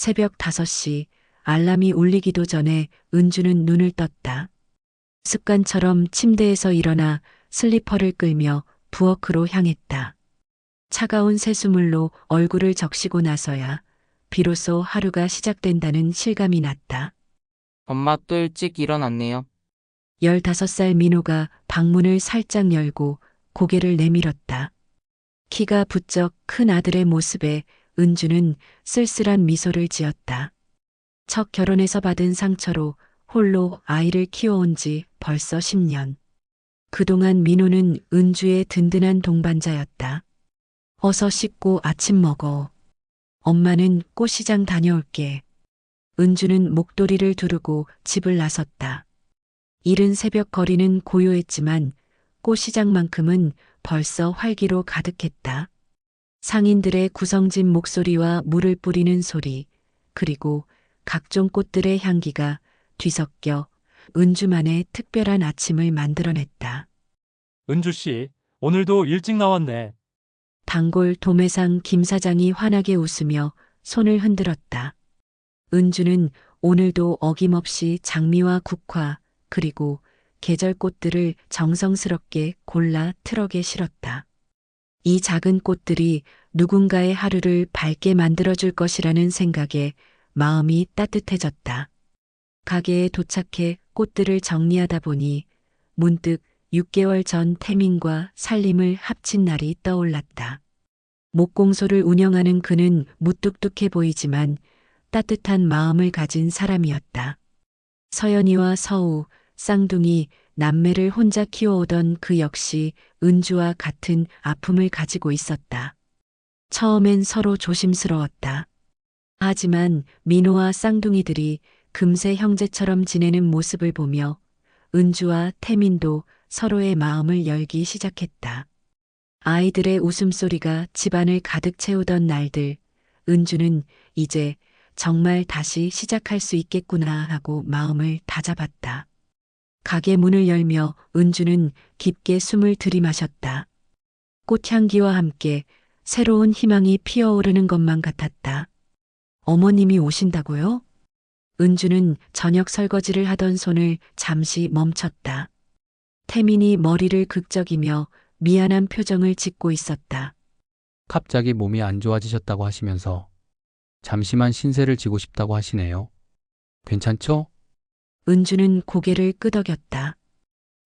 새벽 5시 알람이 울리기도 전에 은주는 눈을 떴다. 습관처럼 침대에서 일어나 슬리퍼를 끌며 부엌으로 향했다. 차가운 세수물로 얼굴을 적시고 나서야 비로소 하루가 시작된다는 실감이 났다. 엄마 또 일찍 일어났네요. 15살 민호가 방문을 살짝 열고 고개를 내밀었다. 키가 부쩍 큰 아들의 모습에 은주는 쓸쓸한 미소를 지었다. 첫 결혼에서 받은 상처로 홀로 아이를 키워온 지 벌써 10년. 그동안 민호는 은주의 든든한 동반자였다. 어서 씻고 아침 먹어. 엄마는 꽃시장 다녀올게. 은주는 목도리를 두르고 집을 나섰다. 이른 새벽 거리는 고요했지만 꽃시장만큼은 벌써 활기로 가득했다. 상인들의 구성진 목소리와 물을 뿌리는 소리, 그리고 각종 꽃들의 향기가 뒤섞여 은주만의 특별한 아침을 만들어냈다. 은주 씨, 오늘도 일찍 나왔네. 단골 도매상 김 사장이 환하게 웃으며 손을 흔들었다. 은주는 오늘도 어김없이 장미와 국화, 그리고 계절 꽃들을 정성스럽게 골라 트럭에 실었다. 이 작은 꽃들이 누군가의 하루를 밝게 만들어줄 것이라는 생각에 마음이 따뜻해졌다. 가게에 도착해 꽃들을 정리하다 보니 문득 6개월 전 태민과 살림을 합친 날이 떠올랐다. 목공소를 운영하는 그는 무뚝뚝해 보이지만 따뜻한 마음을 가진 사람이었다. 서연이와 서우, 쌍둥이, 남매를 혼자 키워오던 그 역시 은주와 같은 아픔을 가지고 있었다. 처음엔 서로 조심스러웠다. 하지만 민호와 쌍둥이들이 금세 형제처럼 지내는 모습을 보며 은주와 태민도 서로의 마음을 열기 시작했다. 아이들의 웃음소리가 집안을 가득 채우던 날들, 은주는 이제 정말 다시 시작할 수 있겠구나 하고 마음을 다잡았다. 가게 문을 열며 은주는 깊게 숨을 들이마셨다. 꽃향기와 함께 새로운 희망이 피어오르는 것만 같았다. 어머님이 오신다고요? 은주는 저녁 설거지를 하던 손을 잠시 멈췄다. 태민이 머리를 극적이며 미안한 표정을 짓고 있었다. 갑자기 몸이 안 좋아지셨다고 하시면서 잠시만 신세를 지고 싶다고 하시네요. 괜찮죠? 은주는 고개를 끄덕였다.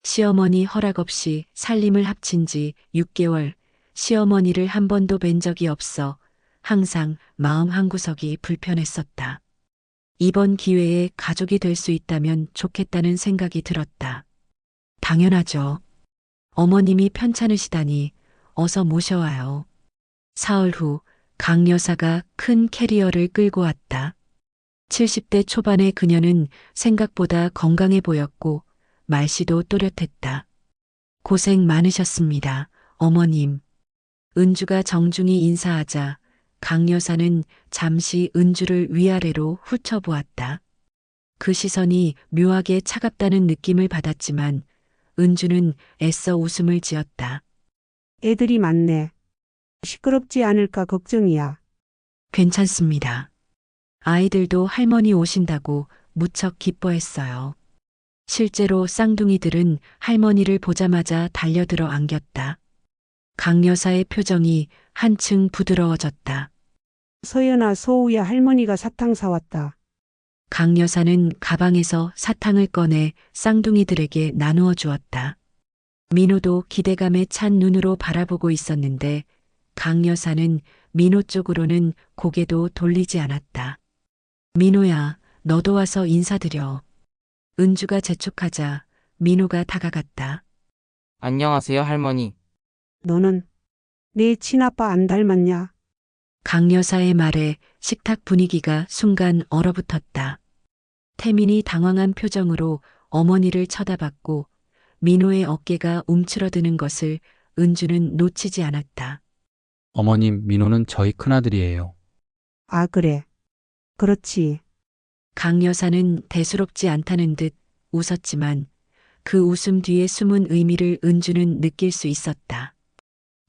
시어머니 허락 없이 살림을 합친 지 6개월, 시어머니를 한 번도 뵌 적이 없어 항상 마음 한구석이 불편했었다. 이번 기회에 가족이 될 수 있다면 좋겠다는 생각이 들었다. 당연하죠. 어머님이 편찮으시다니 어서 모셔와요. 사흘 후 강 여사가 큰 캐리어를 끌고 왔다. 70대 초반의 그녀는 생각보다 건강해 보였고 말씨도 또렷했다. 고생 많으셨습니다, 어머님. 은주가 정중히 인사하자 강 여사는 잠시 은주를 위아래로 훑어보았다. 그 시선이 묘하게 차갑다는 느낌을 받았지만 은주는 애써 웃음을 지었다. 애들이 많네. 시끄럽지 않을까 걱정이야. 괜찮습니다. 아이들도 할머니 오신다고 무척 기뻐했어요. 실제로 쌍둥이들은 할머니를 보자마자 달려들어 안겼다. 강 여사의 표정이 한층 부드러워졌다. 서연아, 소우야, 할머니가 사탕 사왔다. 강 여사는 가방에서 사탕을 꺼내 쌍둥이들에게 나누어 주었다. 민호도 기대감에 찬 눈으로 바라보고 있었는데 강 여사는 민호 쪽으로는 고개도 돌리지 않았다. 민호야, 너도 와서 인사드려. 은주가 재촉하자 민호가 다가갔다. 안녕하세요, 할머니. 너는 내 친아빠 안 닮았냐? 강 여사의 말에 식탁 분위기가 순간 얼어붙었다. 태민이 당황한 표정으로 어머니를 쳐다봤고 민호의 어깨가 움츠러드는 것을 은주는 놓치지 않았다. 어머님, 민호는 저희 큰아들이에요. 아, 그래. 그렇지. 강 여사는 대수롭지 않다는 듯 웃었지만 그 웃음 뒤에 숨은 의미를 은주는 느낄 수 있었다.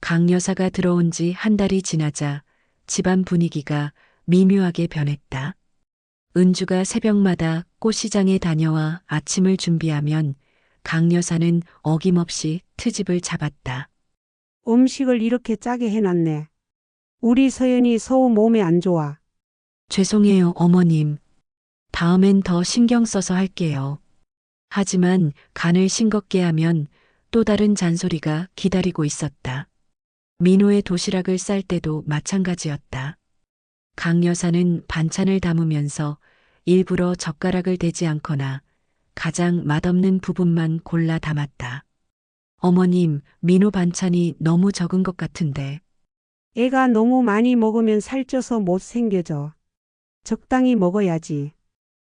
강 여사가 들어온 지 한 달이 지나자 집안 분위기가 미묘하게 변했다. 은주가 새벽마다 꽃시장에 다녀와 아침을 준비하면 강 여사는 어김없이 트집을 잡았다. 음식을 이렇게 짜게 해놨네. 우리 서연이 서우 몸에 안 좋아. 죄송해요, 어머님. 다음엔 더 신경 써서 할게요. 하지만 간을 싱겁게 하면 또 다른 잔소리가 기다리고 있었다. 민호의 도시락을 쌀 때도 마찬가지였다. 강 여사는 반찬을 담으면서 일부러 젓가락을 대지 않거나 가장 맛없는 부분만 골라 담았다. 어머님, 민호 반찬이 너무 적은 것 같은데. 애가 너무 많이 먹으면 살쪄서 못생겨져. 적당히 먹어야지.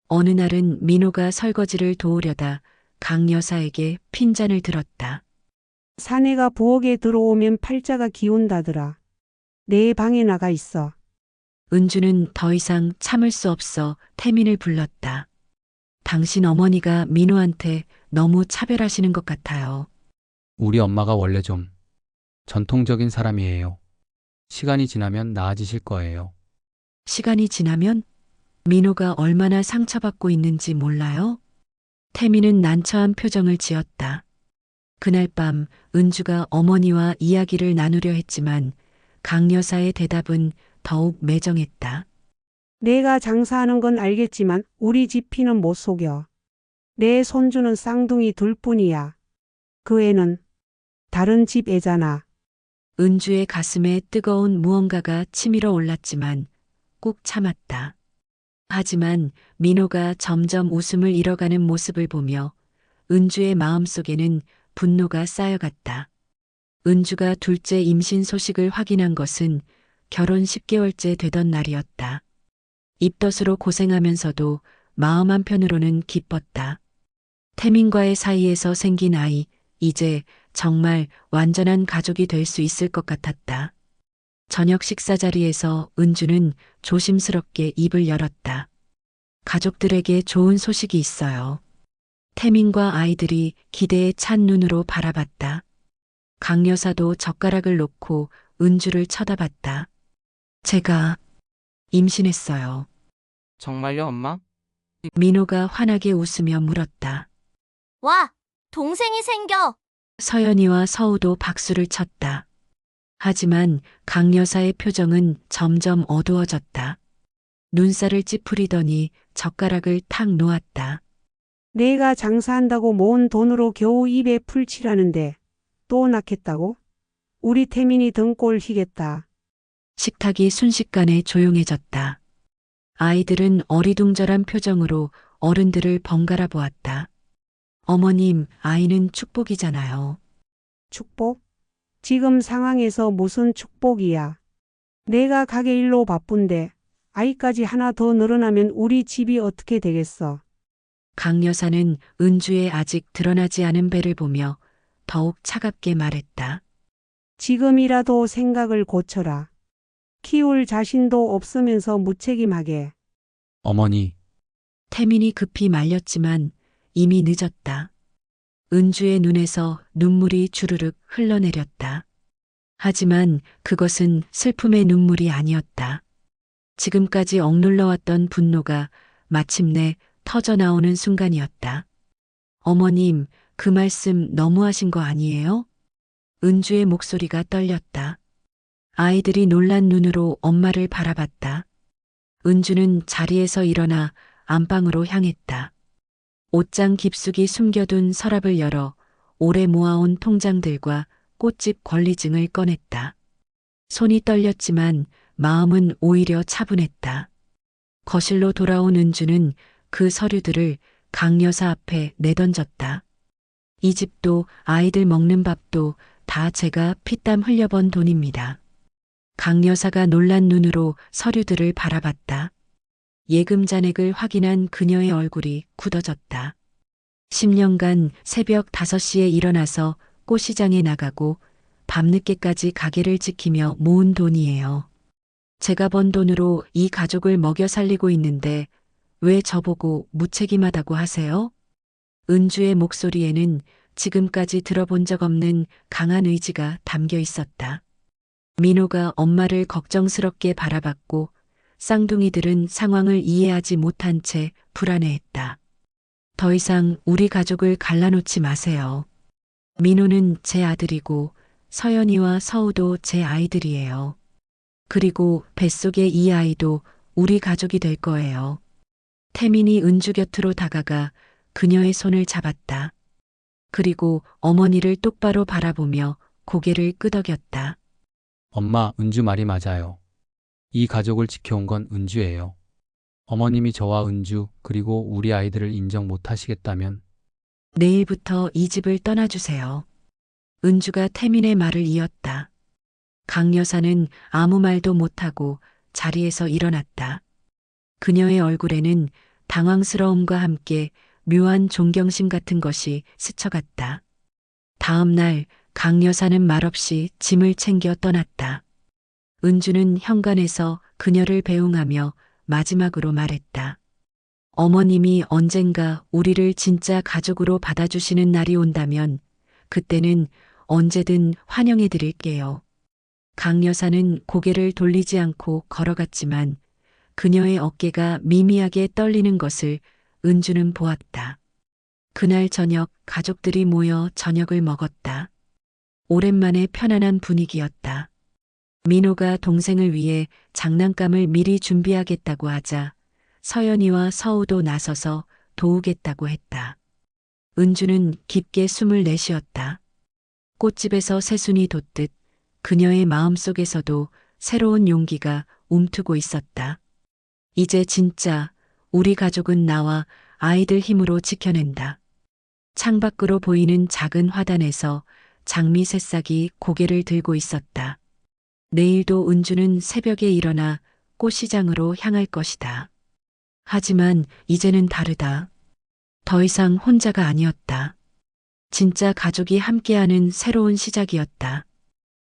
어느 날은 민호가 설거지를 도우려다 강 여사에게 핀잔을 들었다. 사내가 부엌에 들어오면 팔자가 기운다더라. 내 방에 나가 있어. 은주는 더 이상 참을 수 없어 태민을 불렀다. 당신 어머니가 민호한테 너무 차별하시는 것 같아요. 우리 엄마가 원래 좀 전통적인 사람이에요. 시간이 지나면 나아지실 거예요. 시간이 지나면 민호가 얼마나 상처받고 있는지 몰라요? 태민은 난처한 표정을 지었다. 그날 밤 은주가 어머니와 이야기를 나누려 했지만 강 여사의 대답은 더욱 매정했다. 내가 장사하는 건 알겠지만 우리 집 피는 못 속여. 내 손주는 쌍둥이 둘뿐이야. 그 애는 다른 집 애잖아. 은주의 가슴에 뜨거운 무언가가 치밀어 올랐지만 꾹 참았다. 하지만 민호가 점점 웃음을 잃어가는 모습을 보며 은주의 마음속에는 분노가 쌓여갔다. 은주가 둘째 임신 소식을 확인한 것은 결혼 10개월째 되던 날이었다. 입덧으로 고생하면서도 마음 한편으로는 기뻤다. 태민과의 사이에서 생긴 아이, 이제 정말 완전한 가족이 될 수 있을 것 같았다. 저녁 식사 자리에서 은주는 조심스럽게 입을 열었다. 가족들에게 좋은 소식이 있어요. 태민과 아이들이 기대에 찬 눈으로 바라봤다. 강 여사도 젓가락을 놓고 은주를 쳐다봤다. 제가 임신했어요. 정말요, 엄마? 민호가 환하게 웃으며 물었다. 와, 동생이 생겨. 서연이와 서우도 박수를 쳤다. 하지만 강 여사의 표정은 점점 어두워졌다. 눈살을 찌푸리더니 젓가락을 탁 놓았다. 내가 장사한다고 모은 돈으로 겨우 입에 풀 칠하는데 또 낳겠다고? 우리 태민이 등골 희겠다. 식탁이 순식간에 조용해졌다. 아이들은 어리둥절한 표정으로 어른들을 번갈아 보았다. 어머님, 아이는 축복이잖아요. 축복? 지금 상황에서 무슨 축복이야. 내가 가게 일로 바쁜데 아이까지 하나 더 늘어나면 우리 집이 어떻게 되겠어. 강 여사는 은주의 아직 드러나지 않은 배를 보며 더욱 차갑게 말했다. 지금이라도 생각을 고쳐라. 키울 자신도 없으면서 무책임하게. 어머니, 태민이 급히 말렸지만 이미 늦었다. 은주의 눈에서 눈물이 주르륵 흘러내렸다. 하지만 그것은 슬픔의 눈물이 아니었다. 지금까지 억눌러왔던 분노가 마침내 터져나오는 순간이었다. 어머님, 그 말씀 너무하신 거 아니에요? 은주의 목소리가 떨렸다. 아이들이 놀란 눈으로 엄마를 바라봤다. 은주는 자리에서 일어나 안방으로 향했다. 옷장 깊숙이 숨겨둔 서랍을 열어 오래 모아온 통장들과 꽃집 권리증을 꺼냈다. 손이 떨렸지만 마음은 오히려 차분했다. 거실로 돌아온 은주는 그 서류들을 강 여사 앞에 내던졌다. 이 집도 아이들 먹는 밥도 다 제가 피땀 흘려번 돈입니다. 강 여사가 놀란 눈으로 서류들을 바라봤다. 예금 잔액을 확인한 그녀의 얼굴이 굳어졌다. 10년간 새벽 5시에 일어나서 꽃시장에 나가고 밤늦게까지 가게를 지키며 모은 돈이에요. 제가 번 돈으로 이 가족을 먹여 살리고 있는데 왜 저보고 무책임하다고 하세요? 은주의 목소리에는 지금까지 들어본 적 없는 강한 의지가 담겨 있었다. 민호가 엄마를 걱정스럽게 바라봤고 쌍둥이들은 상황을 이해하지 못한 채 불안해했다. 더 이상 우리 가족을 갈라놓지 마세요. 민호는 제 아들이고 서연이와 서우도 제 아이들이에요. 그리고 뱃속의 이 아이도 우리 가족이 될 거예요. 태민이 은주 곁으로 다가가 그녀의 손을 잡았다. 그리고 어머니를 똑바로 바라보며 고개를 끄덕였다. 엄마, 은주 말이 맞아요. 이 가족을 지켜온 건 은주예요. 어머님이 저와 은주 그리고 우리 아이들을 인정 못 하시겠다면 내일부터 이 집을 떠나주세요. 은주가 태민의 말을 이었다. 강 여사는 아무 말도 못하고 자리에서 일어났다. 그녀의 얼굴에는 당황스러움과 함께 묘한 존경심 같은 것이 스쳐갔다. 다음 날 강 여사는 말없이 짐을 챙겨 떠났다. 은주는 현관에서 그녀를 배웅하며 마지막으로 말했다. 어머님이 언젠가 우리를 진짜 가족으로 받아주시는 날이 온다면 그때는 언제든 환영해 드릴게요. 강 여사는 고개를 돌리지 않고 걸어갔지만 그녀의 어깨가 미미하게 떨리는 것을 은주는 보았다. 그날 저녁 가족들이 모여 저녁을 먹었다. 오랜만에 편안한 분위기였다. 민호가 동생을 위해 장난감을 미리 준비하겠다고 하자 서연이와 서우도 나서서 도우겠다고 했다. 은주는 깊게 숨을 내쉬었다. 꽃집에서 새순이 돋듯 그녀의 마음속에서도 새로운 용기가 움트고 있었다. 이제 진짜 우리 가족은 나와 아이들 힘으로 지켜낸다. 창밖으로 보이는 작은 화단에서 장미 새싹이 고개를 들고 있었다. 내일도 은주는 새벽에 일어나 꽃시장으로 향할 것이다. 하지만 이제는 다르다. 더 이상 혼자가 아니었다. 진짜 가족이 함께하는 새로운 시작이었다.